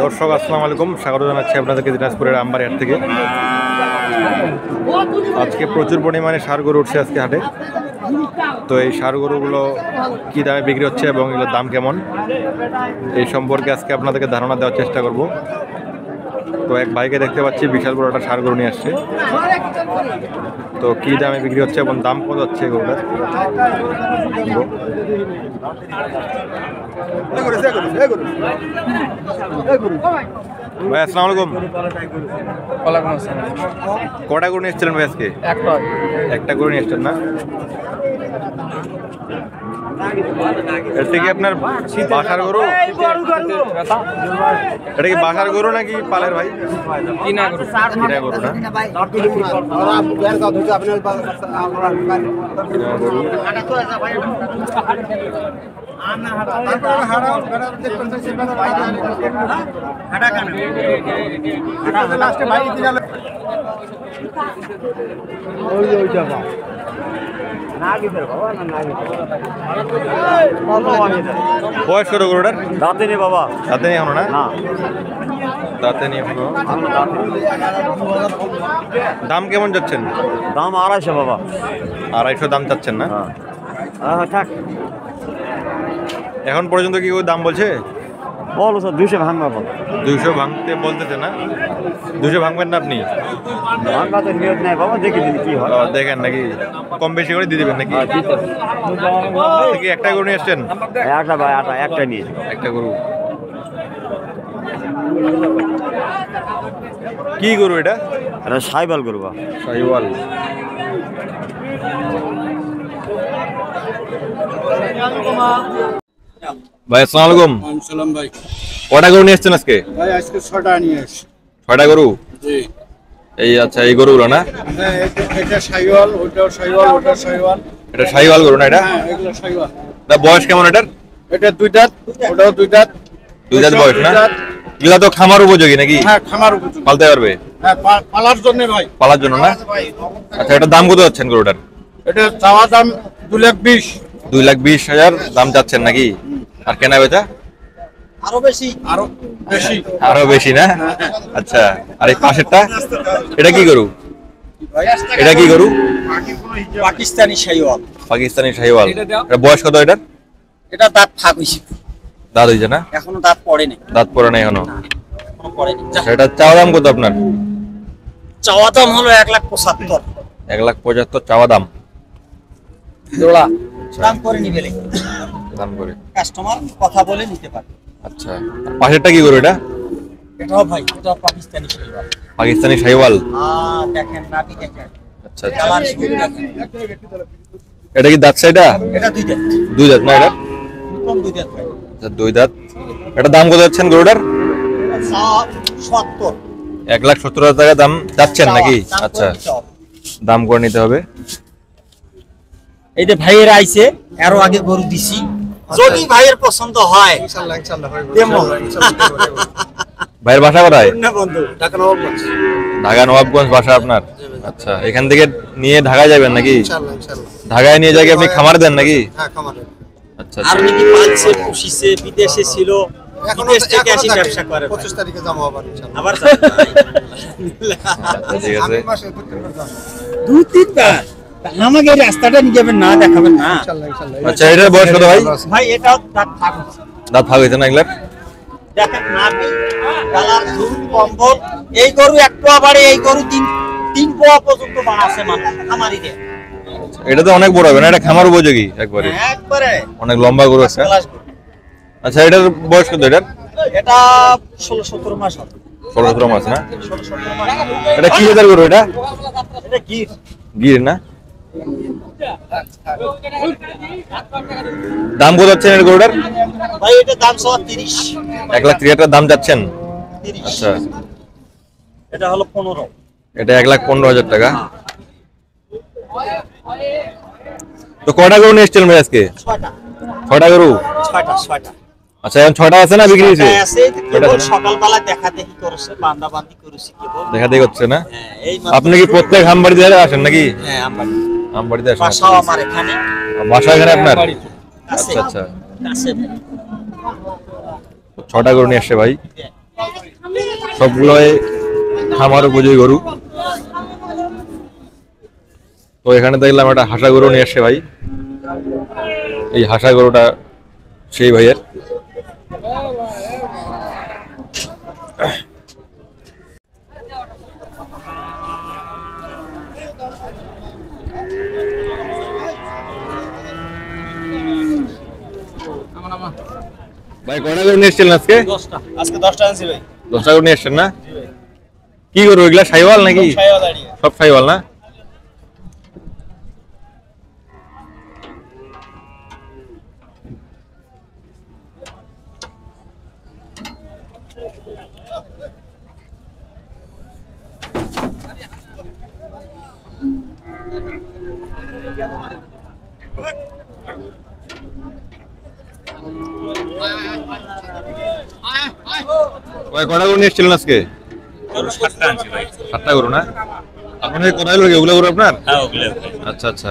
দর্শক আসসালামু আলাইকুম, স্বাগত জানাচ্ছি আপনাদেরকে দিনাজপুরের আমবাড়িহাট থেকে। আজকে প্রচুর পরিমাণে ষাঁড় গরু উঠছে আজকে হাটে। তো এই ষাঁড় গরুগুলো কী দামে বিক্রি হচ্ছে এবং এগুলোর দাম কেমন, এই সম্পর্কে আজকে আপনাদেরকে ধারণা দেওয়ার চেষ্টা করব। তো এক ভাইকে দেখতে পাচ্ছি বিশাল বড় একটা ষাঁড় গরু নিয়ে আসছে। তো কী দামে বিক্রি হচ্ছে এবং দাম কত হচ্ছে গরুটার। ভাই আসসালামু আলাইকুম। কটা গরু নিয়ে এসেছিলেন ভাই আজকে? একটা গরু নিয়ে এসছেন না? এটা কি আপনার বাসার গরু? এটা কি বাসার গরু নাকি পালের ভাই? কিনা গরু। কিনা গরু না? বয়স কত গরুটার? দাঁতে নেই বাবা, দাঁতে নেই এখনো না? দাঁতে নেই এখনো। দাম কেমন যাচ্ছেন? দাম 250 বাবা। 250 দাম চাচ্ছেন না? থাক, এখন পর্যন্ত কি দাম বলছে? বলো স্যার 200 ভাঙবা বল। 200 ভাঙতে বলতেছে না? 200 ভাঙবেন না আপনি? ভাঙবা তো নিয়ত নেই বাবা, দেখে দিন কি হয়। দেখেন নাকি কম বেশি করে দিয়ে দিবেন নাকি? কি একটা গরু নিয়ে এসছেন? একটা ভাই, একটা নিয়ে একটা গরু। কি গরু এটা? এটা সাইবাল গরু বা সাইওয়াল। ভাই আসসালামু আলাইকুম। সালাম ভাই। কটা গরু নিয়ে এসছেন আজকে? ভাই আজকে 6টা নিয়ে এসেছি। 6টা গরু? জি। এই আচ্ছা, এই গরুগুলো না? হ্যাঁ, এটা শাইওয়াল, ওটাও শাইওয়াল, ওটা শাইওয়াল। এটা শাইওয়াল গরু না এটা? হ্যাঁ, এগুলো শাইওয়াল। তা বয়স কেমন এটার? এটা 2 দাঁত, ওটাও 2 দাঁত। 2 দাঁত বয়স না? এগুলো তো খামার উপযোগী নাকি? হ্যাঁ, খামার উপযোগী। পালতে পারবে? হ্যাঁ, পালার জন্য ভাই। পালার জন্য না? আচ্ছা, এটা দাম কত যাচ্ছেন গরুটার? এটা চাওয়া দাম 2,20,000। 2,20,000 দাম যাচ্ছেন নাকি? আর কেনা বেচা? আরো বেশি। আরো বেশি না? আচ্ছা, আর এই পাশেরটা এটা কি গরু? এটা কি গরু? পাকিস্তানি শাইওয়াল। পাকিস্তানি শাহিওয়াল। এটা বয়স কত এটার? এটা দাঁত ফাঁক হইছে। দাঁত হইছে না? এখনো দাঁত পড়ে নাই। দাঁত পড়ে নাই এখনো? এখনো পড়ে নাই। এটা চাওয়া দাম কত আপনার? চাওয়া দাম হলো 1,75,000। 1,75,000 চাওয়া দাম। জোড়া দাম করে নিবে লে। দাম করে কাস্টমার কথা বলে নিতে পারে। আচ্ছা, আর পাশেরটা কি গরু এটা? এটাও ভাই, এটা পাকিস্তানি শাইওয়াল। পাকিস্তানি শাহিওয়াল। দেখেন নাভি দেখেন। আচ্ছা আচ্ছা। কালার শুরু দেখেন। এটা কি দাঁত সাইডা? এটা 2 দাঁত। 2 দাঁত না এটা? নতুন 2 দাঁত ভাই। আচ্ছা, 2 দাঁত। এটা দাম কত যাচ্ছেন গরুটার? 70। 1,70,000 টাকা দাম যাচ্ছেন নাকি? আচ্ছা, দাম করে নিতে হবে। এই যে ভাইয়ের আইছে, এর আগে গরু দিছি, যদি ভাইয়ের পছন্দ হয় ইনশাআল্লাহ দেবো। ভাইয়ের বাসা কোথায়? না বন্ধু, ঢাকা নবাবগঞ্জ। ঢাকা নবাবগঞ্জ বাসা আপনার? আচ্ছা, এখান থেকে নিয়ে ঢাকায় যাবেন নাকি? ইনশাআল্লাহ। ঢাকায় নিয়ে যাকে আপনি খামার দেন নাকি? হ্যাঁ, খামারে। আচ্ছা আর আচ্ছা। নাকি পালছে, পুষিছে, বিদেশে ছিল, বিদেশ থেকে আসি ব্যবসা করে। 25 তারিখে যাবো আবার ইনশাআল্লাহ। আবার ঠিক আছে। মাসে 2-3 বার যাবো। 2-3 বার আমাকে এই রাস্তাটা নিয়ে যাবেন না, দেখাবেন না। ইনশাআল্লাহ। আচ্ছা, এটার বয়স কত ভাই? ভাই এটাও দাঁত ফাঁক হচ্ছে। দাঁত ভাগ হয়েছে না এগুলার? দেখেন নাভি, কালার, ঝুল, কম্বল। এই গরু এক পোয়া বাড়ে, এই গরু 3 পোয়া পর্যন্ত বাড়াছে মানে খামারিদের। এটা তো অনেক বড় হবে না? এটা খামার উপযোগী একবারে? একবারে অনেক লম্বা গরু একটা। আচ্ছা, এটার বয়স কত এটার? এটা 16-17 মাস হবে। 16-17 মাস না? 16-17 মাস। এটা কি জাতের গরু এটা? এটা গির। গির না? দাম কত যাচ্ছেন এর গরুটার? ভাই এটা দাম 30। 1,30,000 দাম যাচ্ছেন? 30। আচ্ছা, এটা হলো 15। এটা 1,15,000 টাকা। তো কয়টা গরু নিয়ে এসেছিলেন ভাই আজকে? 6টা। 6টা গরু? 6টা। আচ্ছা, এখন 6টা আছে না বিক্রি হয়েছে? আছে, কেবল সকালবেলা দেখা দেখি করেছে, বান্দাবান্দি করেছি কেবল। দেখা দেখি হচ্ছে না? হ্যাঁ, এই আপনি কি প্রত্যেক হামবাড়ি দিয়ে আসেন নাকি? হ্যাঁ, আমরা আমবাড়িতে আসেন? বাসাও আমার এখানে বাসা এখানে আপনার? কাছে আচ্ছা আচ্ছা। কাছে 6টা গরু নিয়ে আসছে ভাই, সবগুলোই খামার উপযোগী গরু। তো এখানে দেখলাম একটা হাসা গরু নিয়ে আসছে ভাই, এই হাসা গরুটা সেই ভাইয়ের। ভাই কয়টা গরু নিয়ে এসেছিলেন আজকে? আজকে 10টা আনছি ভাই। 10টা গরু নিয়ে এসছেন না? কি গরু এগুলা, সাইওয়াল নাকি? সব সাইওয়াল না? ভাই কয়টা গরু নিয়ে এসেছিলেন আজকে? 7টা আনছি ভাই। 7টা গরু না? আপনার কোথায় লোক এগুলো গরু আপনার? হ্যাঁ ওগুলো। আচ্ছা আচ্ছা।